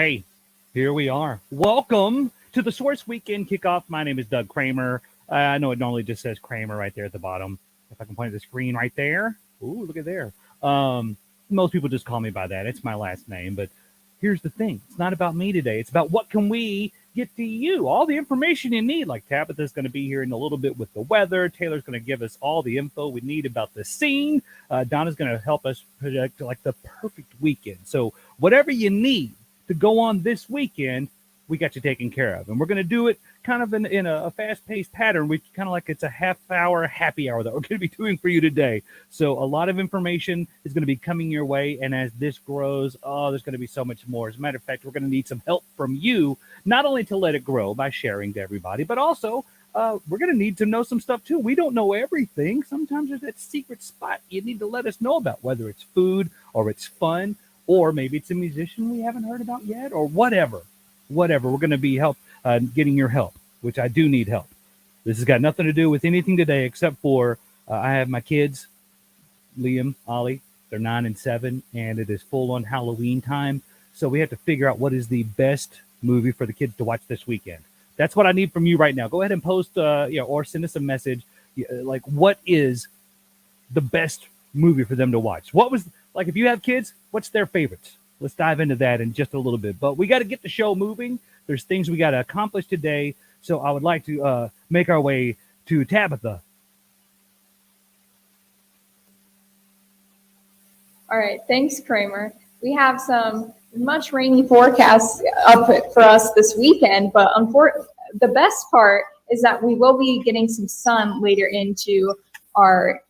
Hey, here we are. Welcome to the Source Weekend Kickoff. My name is Doug Kramer. I know it normally just says Kramer right there at the bottom. If I can point at the screen right there. Ooh, look at there. Most people just call me by that. It's my last name. But here's the thing. It's not about me today. It's about what can we get to you. All the information you need. Like Tabitha's going to be here in a little bit with the weather. Taylor's going to give us all the info we need about the scene. Donna's going to help us project like the perfect weekend. So whatever you need to go on this weekend, we got you taken care of. And we're going to do it kind of in a fast-paced pattern. We kind of like it's a half-hour happy hour that we're going to be doing for you today. So a lot of information is going to be coming your way. And as this grows, there's going to be so much more. As a matter of fact, we're going to need some help from you, not only to let it grow by sharing to everybody, but also we're going to need to know some stuff too. We don't know everything. Sometimes there's that secret spot you need to let us know about, whether it's food or it's fun, or maybe it's a musician we haven't heard about yet, or whatever. We're going to be getting your help, which I do need help. This has got nothing to do with anything today except for I have my kids, Liam, Ollie. They're 9 and 7, and it is full on Halloween time. So we have to figure out what is the best movie for the kids to watch this weekend. That's what I need from you right now. Go ahead and post, or send us a message. Like, what is the best movie for them to watch? What was, like, if you have kids, what's their favorites? Let's dive into that in just a little bit. But we got to get the show moving. There's things we got to accomplish today. So I would like to make our way to Tabitha. All right. Thanks, Kramer. We have some much rainy forecasts up for us this weekend, but the best part is that we will be getting some sun later into our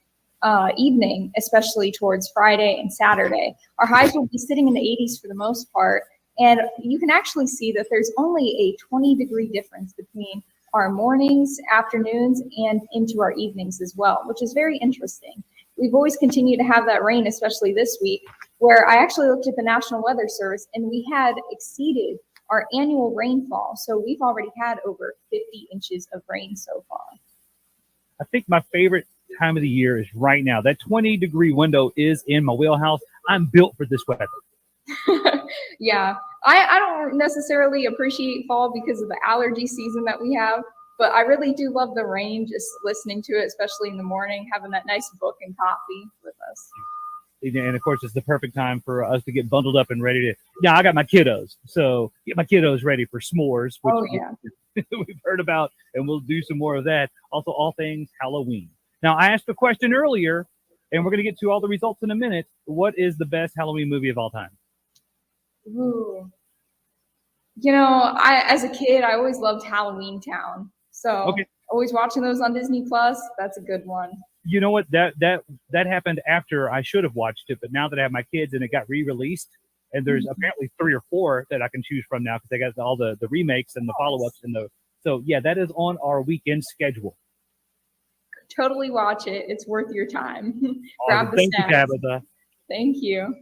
evening, especially towards Friday and Saturday. Our highs will be sitting in the 80s for the most part, and you can actually see that there's only a 20-degree difference between our mornings, afternoons, and into our evenings as well, which is very interesting. We've always continued to have that rain, especially this week, where I actually looked at the National Weather Service, and we had exceeded our annual rainfall. So we've already had over 50 inches of rain so far. I think my favorite time of the year is right now. That 20-degree window is in my wheelhouse. I'm built for this weather. Yeah, I don't necessarily appreciate fall because of the allergy season that we have, but I really do love the rain, just listening to it, especially in the morning, having that nice book and coffee with us. And of course, it's the perfect time for us to get bundled up and ready to. Yeah, I got my kiddos, so get my kiddos ready for s'mores, which we've heard about, and we'll do some more of that. Also, all things Halloween. Now, I asked a question earlier, and we're going to get to all the results in a minute. What is the best Halloween movie of all time? Ooh. As a kid, I always loved Halloween Town. So always watching those on Disney Plus. That's a good one. You know what? That happened after I should have watched it, but now that I have my kids and it got re-released, and there's apparently 3 or 4 that I can choose from now because they got all the remakes and the follow-ups and so yeah, that is on our weekend schedule. Totally watch it. It's worth your time. Grab the snacks. Thank you, Tabitha. Thank you.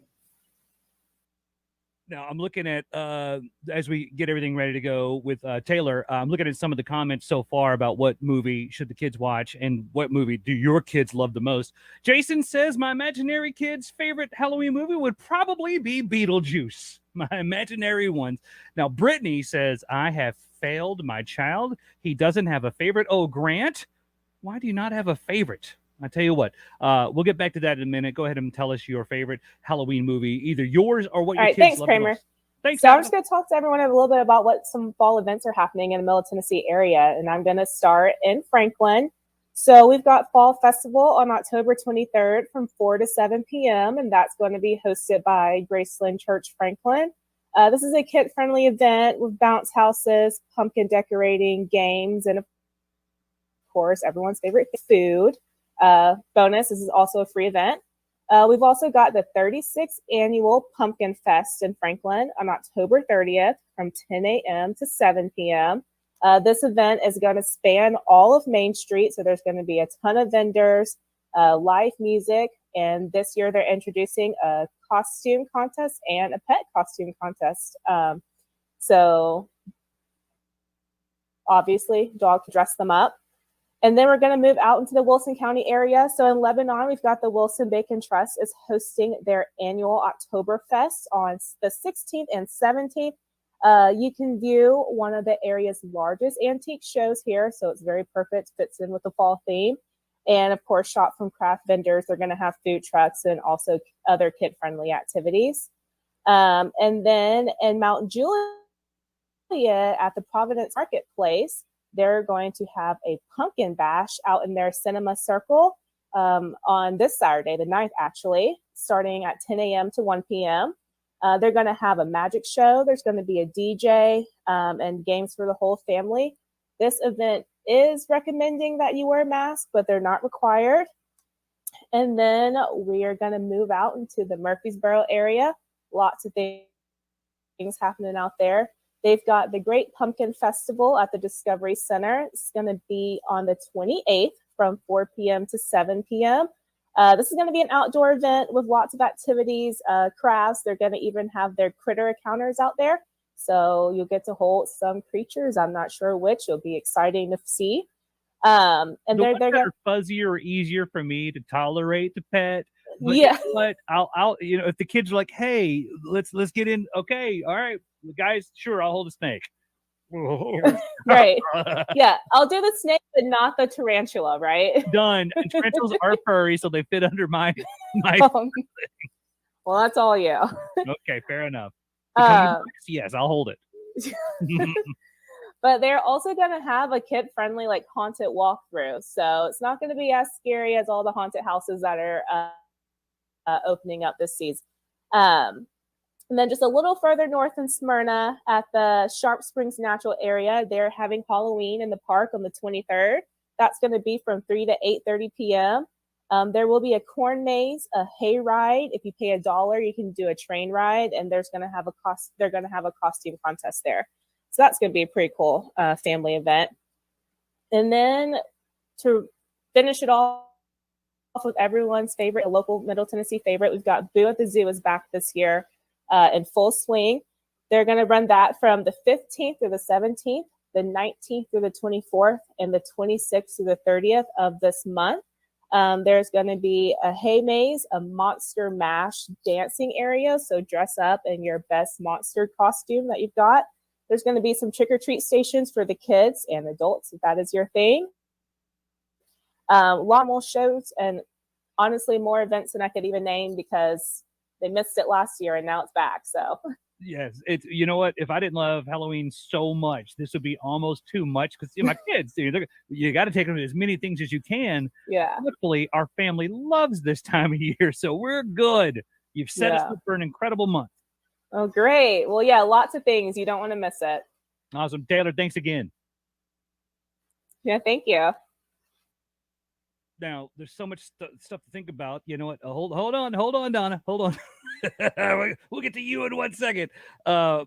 Now, I'm looking at, as we get everything ready to go with Taylor, I'm looking at some of the comments so far about what movie should the kids watch and what movie do your kids love the most. Jason says, my imaginary kid's favorite Halloween movie would probably be Beetlejuice. My imaginary ones. Now, Brittany says, I have failed my child. He doesn't have a favorite. Oh, Grant, why do you not have a favorite? I tell you what, we'll get back to that in a minute. Go ahead and tell us your favorite Halloween movie, either yours or what your kids thanks, love Kramer. the most. Thanks, so I'm just going to talk to everyone a little bit about what some fall events are happening in the Middle Tennessee area, and I'm going to start in Franklin. So we've got Fall Festival on October 23rd from 4 to 7 p.m., and that's going to be hosted by Graceland Church Franklin. This is a kid-friendly event with bounce houses, pumpkin decorating, games, and, of course, everyone's favorite food. Bonus, this is also a free event. We've also got the 36th annual Pumpkin Fest in Franklin on October 30th from 10 a.m. to 7 p.m. This event is going to span all of Main Street, so there's going to be a ton of vendors, live music, and this year they're introducing a costume contest and a pet costume contest. So obviously, dog can dress them up. And then we're going to move out into the Wilson County area. So in Lebanon, we've got the Wilson Bacon Trust is hosting their annual Oktoberfest on the 16th and 17th. You can view one of the area's largest antique shows here, so it's very perfect, fits in with the fall theme. And of course, shop from craft vendors. They're going to have food trucks and also other kid-friendly activities. And then in Mount Juliet at the Providence Marketplace, they're going to have a pumpkin bash out in their cinema circle on this Saturday, the 9th, actually, starting at 10 a.m. to 1 p.m. They're going to have a magic show. There's going to be a DJ and games for the whole family. This event is recommending that you wear a mask, but they're not required. And then we are going to move out into the Murfreesboro area. Lots of things happening out there. They've got the Great Pumpkin Festival at the Discovery Center. It's going to be on the 28th from 4 p.m. to 7 p.m. This is going to be an outdoor event with lots of activities, crafts. They're going to even have their critter encounters out there. So you'll get to hold some creatures. I'm not sure which. It'll be exciting to see. And they're going fuzzier or easier for me to tolerate the pet. But yeah. You know what? I'll if the kids are like, hey, let's get in. Okay, all right, guys, sure, I'll hold a snake. Right. Yeah, I'll do the snake, but not the tarantula, right? Done. And tarantulas are furry, so they fit under my well, that's all you. Okay, fair enough. Yes, I'll hold it. But they're also going to have a kid-friendly, like, haunted walkthrough. So it's not going to be as scary as all the haunted houses that are opening up this season. And then just a little further north in Smyrna at the Sharp Springs Natural Area, they're having Halloween in the park on the 23rd. That's going to be from 3 to 8:30 p.m. There will be a corn maze, a hay ride. If you pay $1, you can do a train ride, and they're going to have a costume contest there. So that's going to be a pretty cool family event. And then to finish it off with everyone's favorite, a local Middle Tennessee favorite, we've got Boo at the Zoo is back this year in full swing. They're going to run that from the 15th through the 17th, the 19th through the 24th, and the 26th through the 30th of this month. There's going to be a hay maze, a monster mash dancing area. So dress up in your best monster costume that you've got. There's going to be some trick-or-treat stations for the kids and adults, if that is your thing. A lot more shows and honestly more events than I could even name because they missed it last year and now it's back. So yes, it's, you know what? If I didn't love Halloween so much, this would be almost too much because my kids, you got to take them to as many things as you can. Yeah. Luckily, our family loves this time of year, so we're good. You've set us up for an incredible month. Oh, great. Well, yeah, lots of things. You don't want to miss it. Awesome. Taylor, thanks again. Yeah, thank you. Now, there's so much stuff to think about. You know what? Hold on, Donna. Hold on. We'll get to you in 1 second. So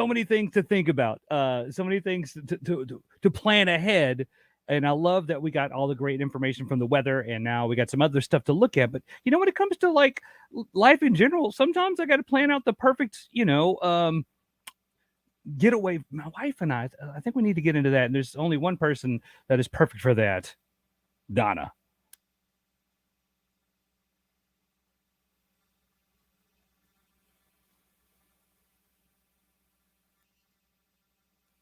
many things to think about. So many things to plan ahead. And I love that we got all the great information from the weather, and now we got some other stuff to look at. But, when it comes to, like, life in general, sometimes I got to plan out the perfect, getaway. My wife and I think we need to get into that. And there's only one person that is perfect for that. Donna.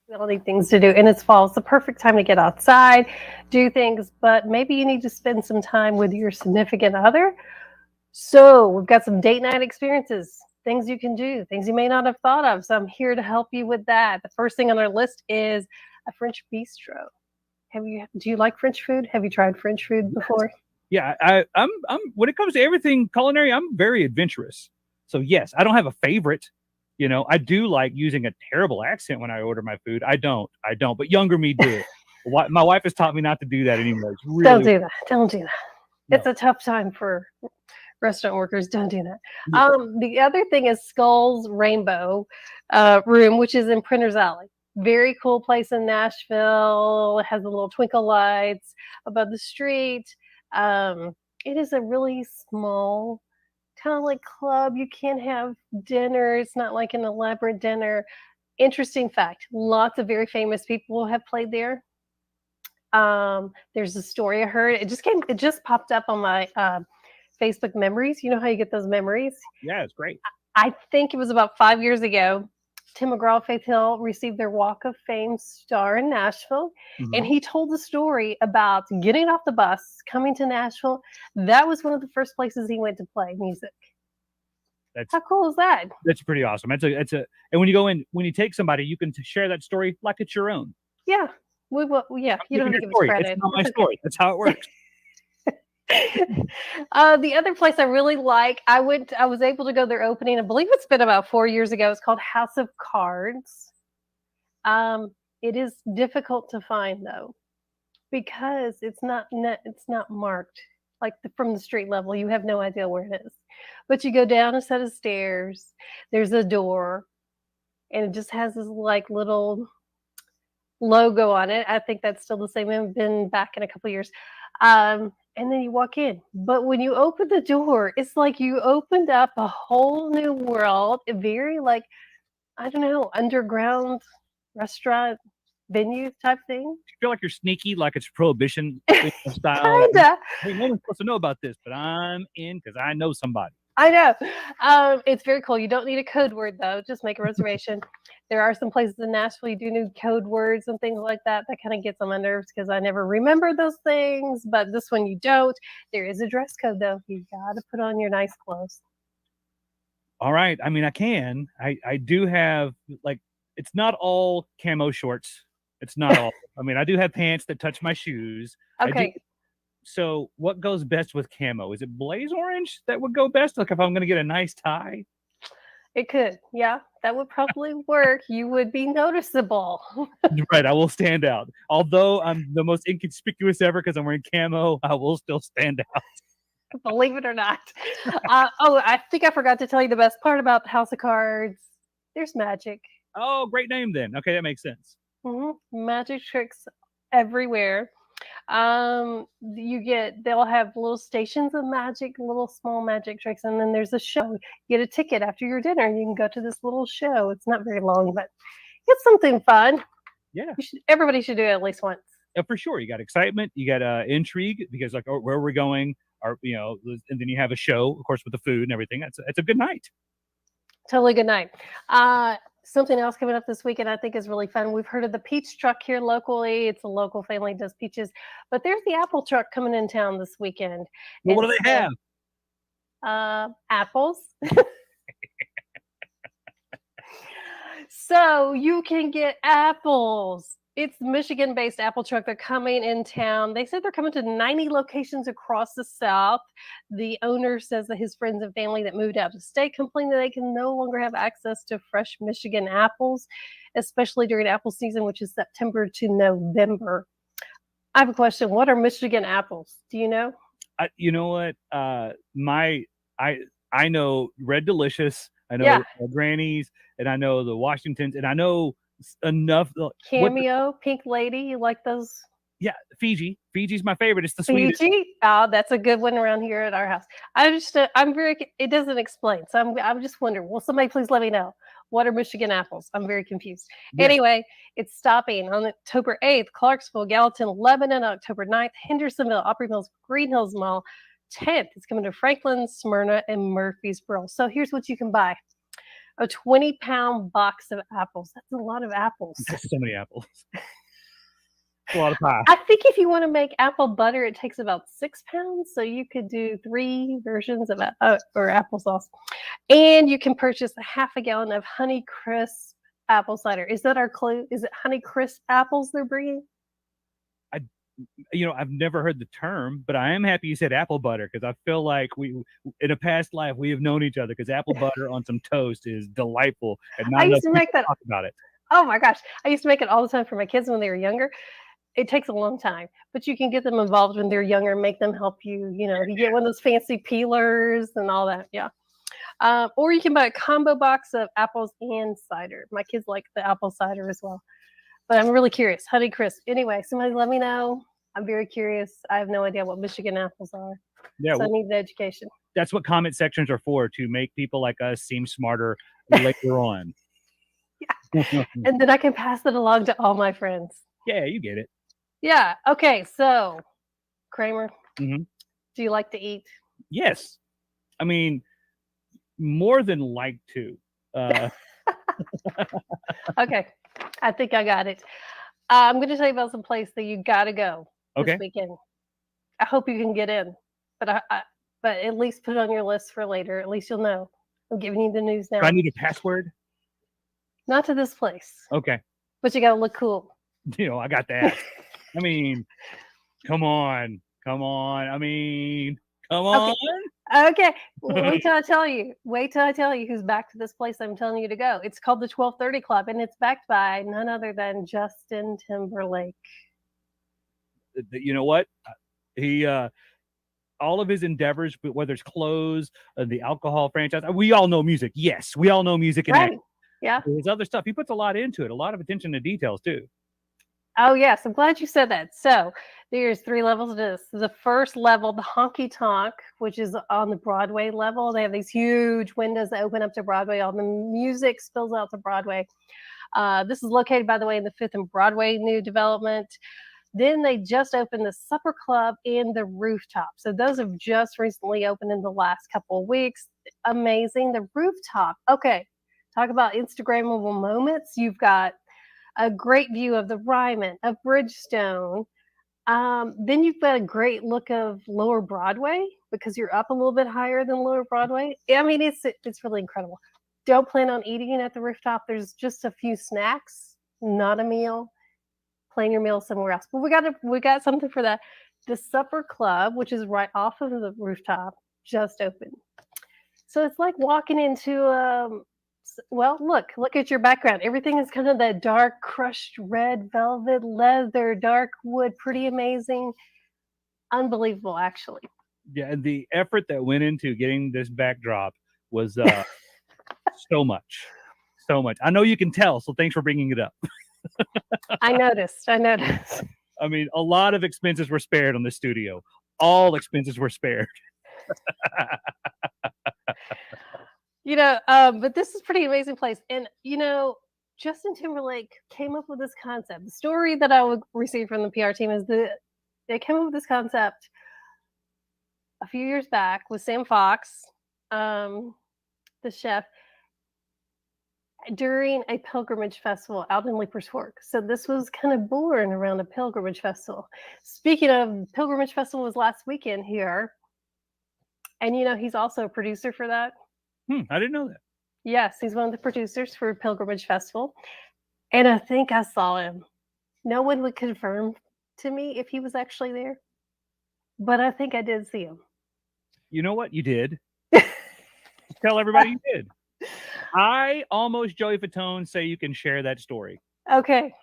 We all need things to do, and it's fall. It's the perfect time to get outside, do things, but maybe you need to spend some time with your significant other. So we've got some date night experiences, things you can do, things you may not have thought of. So I'm here to help you with that. The first thing on our list is a French bistro. Do you like French food? Have you tried French food before? Yeah, I'm when it comes to everything culinary, I'm very adventurous. So yes, I don't have a favorite. I do like using a terrible accent when I order my food. I don't, but younger me do. My wife has taught me not to do that anymore. It's really, don't do that. No. It's a tough time for restaurant workers. Don't do that. Yeah. The other thing is Skull's Rainbow Room, which is in Printers Alley. Very cool place in Nashville. It has the little twinkle lights above the street. It is a really small kind of like club. You can have dinner. It's not like an elaborate dinner. Interesting fact, lots of very famous people have played there. There's a story I heard. It just popped up on my Facebook memories. You know how you get those memories? Yeah, it's great. I think it was about 5 years ago. Tim McGraw, Faith Hill received their Walk of Fame star in Nashville. And he told the story about getting off the bus, coming to Nashville. That was one of the first places he went to play music. How cool is that? That's pretty awesome. And when you go in, when you take somebody, you can share that story like it's your own. Yeah. We will. Yeah. You don't have to give us credit. It's not my story. That's how it works. The other place I really like, I was able to go their opening. I believe it's been about 4 years ago. It's called House of Cards. It is difficult to find though, because it's not marked like from the street level. You have no idea where it is, but you go down a set of stairs. There's a door, and it just has this like little logo on it. I think that's still the same. I've been back in a couple of years. And then you walk in. But when you open the door, it's like you opened up a whole new world, a very like, I don't know, underground restaurant venue type thing. You feel like you're sneaky, like it's Prohibition style. Kinda. Hey, no one's supposed to know about this, but I'm in because I know somebody. I know. It's very cool. You don't need a code word though. Just make a reservation. There are some places in Nashville you do need code words and things like that. That kind of gets on my nerves because I never remember those things. But this one you don't. There is a dress code though. You gotta put on your nice clothes. All right. I mean, I do have like, it's not all camo shorts. It's not all. I mean, I do have pants that touch my shoes. Okay. So what goes best with camo? Is it blaze orange that would go best? Like if I'm going to get a nice tie? It could. Yeah, that would probably work. You would be noticeable. Right. I will stand out. Although I'm the most inconspicuous ever because I'm wearing camo, I will still stand out. Believe it or not. I think I forgot to tell you the best part about House of Cards. There's magic. Oh, great name then. Okay, that makes sense. Magic tricks everywhere. They'll have little stations of magic, little small magic tricks, and then there's a show. You get a ticket after your dinner and you can go to this little show. It's not very long, but it's something fun. Yeah. Everybody should do it at least once. Yeah, for sure. You got excitement, you got intrigue because like where we're going, and then you have a show, of course, with the food and everything. It's a good night. Totally good night. Something else coming up this weekend I think is really fun. We've heard of the peach truck here locally. It's a local family does peaches, but there's the apple truck coming in town this weekend. Well, what do they have? Apples. So you can get apples. It's Michigan-based apple truck. They're coming in town. They said they're coming to 90 locations across the South. The owner says that his friends and family that moved out of state complain that they can no longer have access to fresh Michigan apples, especially during apple season, which is September to November. I have a question. What are Michigan apples? Do you know? You know what? I know Red Delicious. I know Granny's, and I know the Washingtons, and I know enough. Cameo, Pink Lady, you like those? Yeah, Fiji. Fiji's my favorite. It's the sweetest. Fiji? Oh, that's a good one around here at our house. It doesn't explain. So I'm just wondering, will somebody please let me know? What are Michigan apples? I'm very confused. Yes. Anyway, it's stopping on October 8th, Clarksville, Gallatin, Lebanon, October 9th, Hendersonville, Opry Mills, Green Hills Mall, 10th. It's coming to Franklin, Smyrna, and Murfreesboro. So here's what you can buy. A 20-pound box of apples. That's a lot of apples. That's so many apples. A lot of pie. I think if you want to make apple butter, it takes about 6 pounds. So you could do 3 versions of or applesauce. And you can purchase a half a gallon of Honey Crisp apple cider. Is that our clue? Is it Honey Crisp apples they're bringing? I've never heard the term, but I am happy you said apple butter because I feel like we, in a past life, we have known each other because apple butter on some toast is delightful. And not I used to make that. Talk about it. Oh my gosh. I used to make it all the time for my kids when they were younger. It takes a long time, but you can get them involved when they're younger, make them help you, you get one of those fancy peelers and all that. Yeah. Or you can buy a combo box of apples and cider. My kids like the apple cider as well. But I'm really curious. Honey Crisp. Anyway, somebody let me know. I'm very curious. I have no idea what Michigan apples are. Yeah, so I need the education. That's what comment sections are for, to make people like us seem smarter later on. Yeah. And then I can pass it along to all my friends. Yeah, you get it. Yeah. Okay. So, Kramer, do you like to eat? Yes. I mean, more than like to. Okay, I think I got it. I'm going to tell you about some place that you got to go Okay. this weekend. I hope you can get in, but but at least put it on your list for later. At least you'll know. I'm giving you the news Do now. I need a password? Not to this place, Okay. but you got to look cool. I got that. I mean, come on. I mean, come on. Okay. Wait till I tell you. Wait till I tell you who's back to this place I'm telling you to go. It's called the 1230 Club, and it's backed by none other than Justin Timberlake. You know what? He all of his endeavors, but whether it's clothes, the alcohol franchise, we all know music. Yes, we all know music, and Right. Yeah. his other stuff. He puts a lot into it, a lot of attention to details too. Oh, yes. I'm glad you said that. So there's 3 levels of this. The first level, the Honky Tonk, which is on the Broadway level. They have these huge windows that open up to Broadway. All the music spills out to Broadway. This is located, by the way, in the 5th and Broadway new development. Then they just opened the Supper Club and the Rooftop. So those have just recently opened in the last couple of weeks. Amazing. The Rooftop. Okay. Talk about Instagrammable moments. You've got a great view of the Ryman, of Bridgestone. Then you've got a great look of Lower Broadway because you're up a little bit higher than Lower Broadway. I mean, it's really incredible. Don't plan on eating at the Rooftop. There's just a few snacks, not a meal. Plan your meal somewhere else. But we got something for that. The Supper Club, which is right off of the Rooftop, just opened. So it's like walking into well, look at your background. Everything is kind of that dark, crushed red velvet, leather, dark wood, pretty amazing. Unbelievable, actually. Yeah, and the effort that went into getting this backdrop was so much. I know you can tell, so thanks for bringing it up. I noticed. I mean, a lot of expenses were spared on the studio. All expenses were spared. But this is a pretty amazing place. And, Justin Timberlake came up with this concept. The story that I would receive from the PR team is that they came up with this concept a few years back with Sam Fox, the chef, during a pilgrimage festival out in Leaper's Fork. So this was kind of born around a pilgrimage festival. Speaking of, pilgrimage festival was last weekend here. And, he's also a producer for that. I didn't know that. Yes, he's one of the producers for Pilgrimage Festival. And I think I saw him. No one would confirm to me if he was actually there, but I think I did see him. You know what? You did. Tell everybody you did. I almost Joey Fatone say you can share that story. Okay.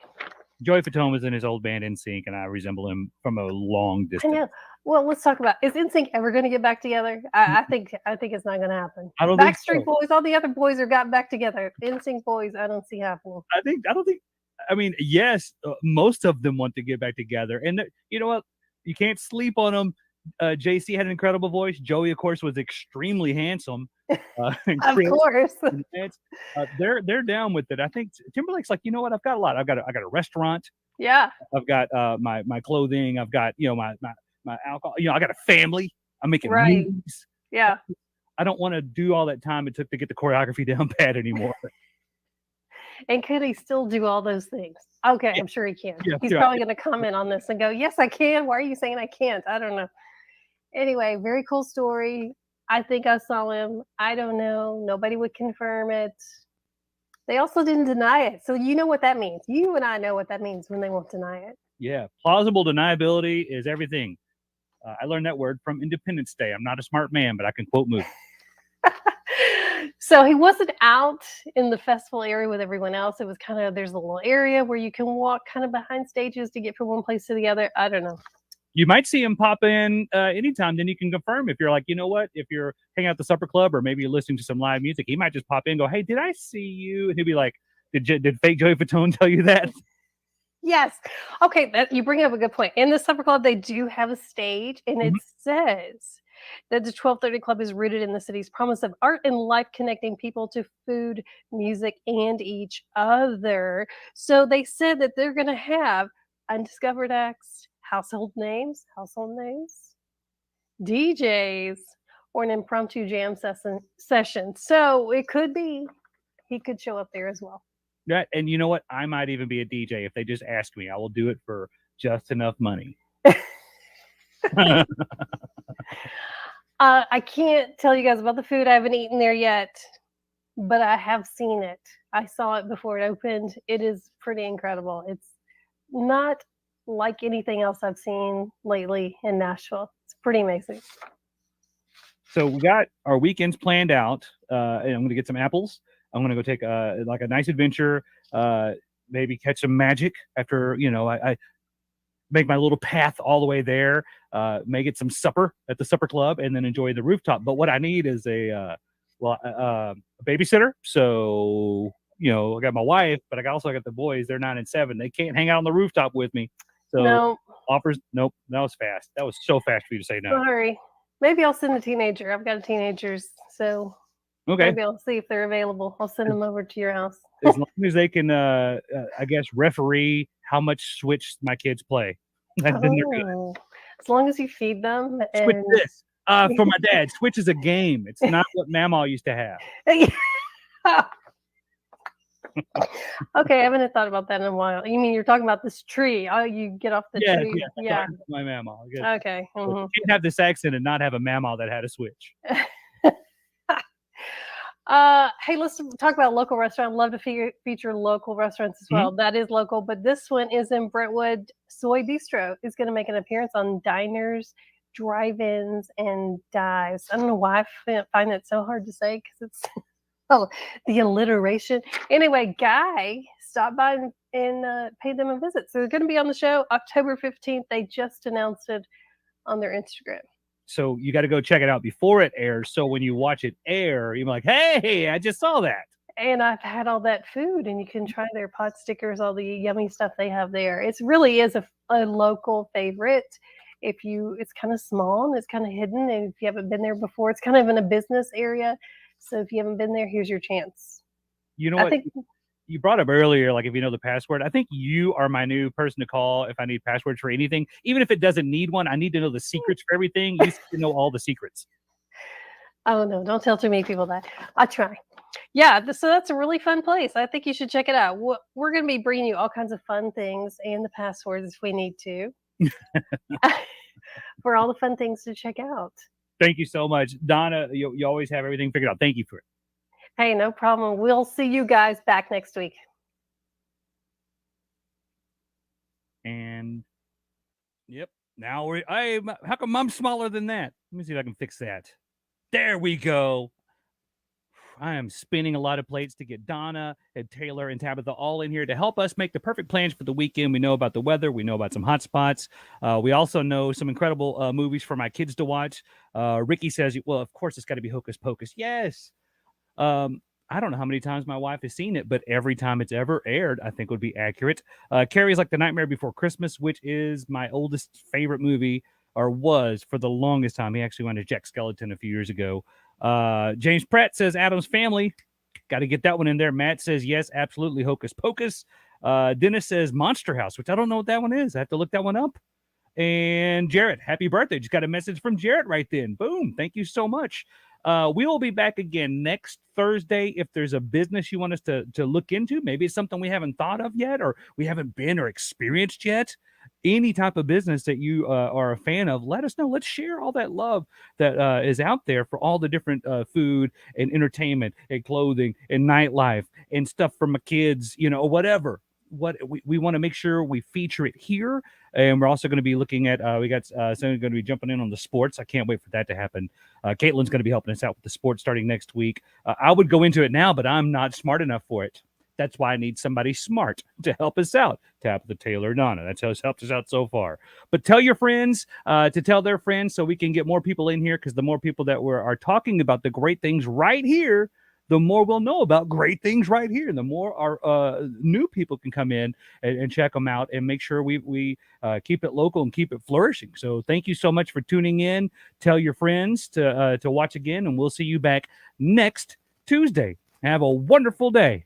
Joey Fatone was in his old band NSYNC, and I resemble him from a long distance. I know. Well, let's talk about, is NSYNC ever going to get back together? I think it's not going to happen. I don't think Backstreet Boys, all the other boys are got back together. NSYNC boys, I don't see happening. I mean, yes, most of them want to get back together, and you know what? You can't sleep on them. JC had an incredible voice. Joey, of course, was extremely handsome. Of course. They're down with it. I think Timberlake's like, you know what? I've got a lot. I've got a restaurant. Yeah. I've got my clothing. I've got my alcohol. I got a family. I'm making movies. Yeah. I don't want to do all that time it took to get the choreography down pat anymore. And could he still do all those things? Okay, yeah. I'm sure he can. Yeah, he's probably going to comment on this and go, yes, I can. Why are you saying I can't? I don't know. Anyway, very cool story. I think I saw him. I don't know. Nobody would confirm it. They also didn't deny it. So you know what that means. You and I know what that means when they won't deny it. Yeah. Plausible deniability is everything. I learned that word from Independence Day. I'm not a smart man, but I can quote movies. So he wasn't out in the festival area with everyone else. It was kind of, there's a little area where you can walk kind of behind stages to get from one place to the other. I don't know. You might see him pop in anytime. Then you can confirm if you're like, you know what, if you're hanging out at the Supper Club or maybe you're listening to some live music, he might just pop in and go, hey, did I see you? And he'll be like, did fake Joey Fatone tell you that? Yes. Okay, you bring up a good point. In the Supper Club, they do have a stage, and it says that the 1230 Club is rooted in the city's promise of art and life, connecting people to food, music, and each other. So they said that they're going to have undiscovered acts, household names, DJs, or an impromptu jam session. So it could be he could show up there as well. Yeah, and you know what? I might even be a DJ if they just ask me. I will do it for just enough money. I can't tell you guys about the food. I haven't eaten there yet, but I have seen it. I saw it before it opened. It is pretty incredible. It's not like anything else I've seen lately in Nashville. It's pretty amazing. So we got our weekends planned out, and I'm going to get some apples. I'm going to go take a nice adventure, maybe catch some magic after, I make my little path all the way there, may get some supper at the supper club, and then enjoy the rooftop. But what I need is a babysitter. So, I got my wife, but I also got the boys. They're 9 and 7. They can't hang out on the rooftop with me. So No, offers, nope. That was fast. That was so fast for you to say no. sorry. Maybe I'll send a teenager. I've got teenagers, so Okay. maybe I'll see if they're available. I'll send them over to your house. As long as they can, I guess, referee how much Switch my kids play. Then they're good. Oh, as long as you feed them. Switch And this. For my dad, Switch is a game. It's not what Mamaw used to have. Okay, I haven't thought about that in a while. You mean you're talking about this tree? Oh, you get off the tree. Yeah. My Mamaw. I guess. Okay. You can't have this accent and not have a Mamaw that had a Switch. Hey, let's talk about local restaurant. Love to feature local restaurants as well. That is local, but this one is in Brentwood. Soy Bistro is going to make an appearance on Diners, Drive-Ins, and Dives. I don't know why I find that so hard to say because it's the alliteration. Anyway, Guy stopped by and paid them a visit. So they're going to be on the show October 15th. They just announced it on their Instagram. So you got to go check it out before it airs. So when you watch it air, you're like, hey, I just saw that. And I've had all that food, and you can try their pot stickers, all the yummy stuff they have there. It really is a local favorite. It's kind of small and it's kind of hidden. And if you haven't been there before, it's kind of in a business area. So if you haven't been there, here's your chance. You know what? You brought up earlier, like if you know the password, I think you are my new person to call if I need passwords for anything. Even if it doesn't need one, I need to know the secrets for everything. You used to know all the secrets. Oh, no, don't tell too many people that. I try. Yeah, so that's a really fun place. I think you should check it out. We're going to be bringing you all kinds of fun things and the passwords if we need to for all the fun things to check out. Thank you so much. Donna, you always have everything figured out. Thank you for it. Hey, no problem. We'll see you guys back next week. And yep, now how come I'm smaller than that? Let me see if I can fix that. There we go. I am spinning a lot of plates to get Donna and Taylor and Tabitha all in here to help us make the perfect plans for the weekend. We know about the weather. We know about some hot spots. We also know some incredible movies for my kids to watch. Ricky says, well, of course, it's got to be Hocus Pocus. Yes. I don't know how many times my wife has seen it, but every time it's ever aired, I think would be accurate. Carrie's like The Nightmare Before Christmas, which is my oldest favorite movie, or was for the longest time. He actually went to Jack Skellington a few years ago. James Pratt says Addams Family. Got to get that one in there. Matt says, yes, absolutely, Hocus Pocus. Dennis says Monster House, which I don't know what that one is. I have to look that one up. And Jarrett, happy birthday. Just got a message from Jarrett right then. Boom. Thank you so much. We will be back again next Thursday. If there's a business you want us to look into, maybe it's something we haven't thought of yet, or we haven't been or experienced yet. Any type of business that you are a fan of, let us know. Let's share all that love that is out there for all the different food and entertainment and clothing and nightlife and stuff for my kids, whatever. What we want to make sure we feature it here. And we're also going to be looking at, we got someone going to be jumping in on the sports. I can't wait for that to happen. Caitlin's going to be helping us out with the sports starting next week. I would go into it now, but I'm not smart enough for it. That's why I need somebody smart to help us out. Tabitha, Taylor, Donna. That's how it's helped us out so far. But tell your friends to tell their friends so we can get more people in here, because the more people that are talking about the great things right here, the more we'll know about great things right here. And the more our new people can come in and check them out and make sure we keep it local and keep it flourishing. So thank you so much for tuning in. Tell your friends to watch again, and we'll see you back next Tuesday. Have a wonderful day.